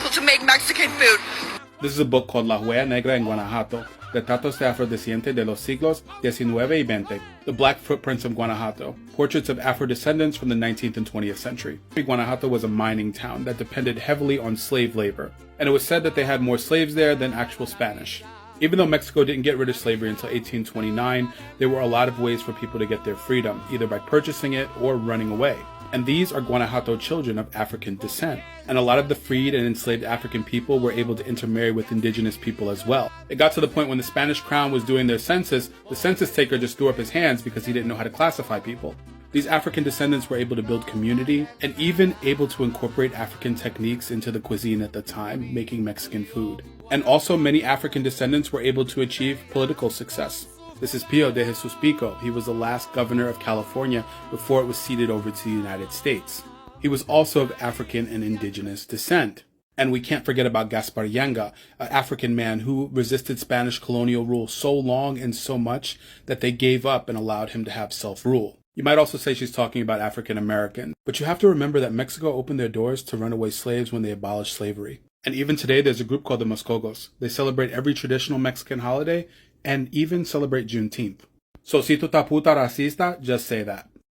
able to make Mexican food. This is a book called La Huella Negra en Guanajuato, Retratos de Afrodescendientes de los siglos XIX y XX, The Black Footprints of Guanajuato, Portraits of Afro-Descendants from the 19th and 20th century. Guanajuato was a mining town that depended heavily on slave labor, and it was said that they had more slaves there than actual Spanish. Even though Mexico didn't get rid of slavery until 1829, there were a lot of ways for people to get their freedom, either by purchasing it or running away. And these are Guanajuato children of African descent. And a lot of the freed and enslaved African people were able to intermarry with indigenous people as well. It got to the point when the Spanish crown was doing their census, the census taker just threw up his hands because he didn't know how to classify people. These African descendants were able to build community and even able to incorporate African techniques into the cuisine at the time, making Mexican food. And also many African descendants were able to achieve political success. This is Pio de Jesus Pico. He was the last governor of California before it was ceded over to the United States. He was also of African and indigenous descent. And we can't forget about Gaspar Yanga, an African man who resisted Spanish colonial rule so long and so much that they gave up and allowed him to have self-rule. You might also say she's talking about African American, but you have to remember that Mexico opened their doors to runaway slaves when they abolished slavery. And even today, there's a group called the Moscogos. They celebrate every traditional Mexican holiday and even celebrate Juneteenth. So si tu ta puta racista, just say that.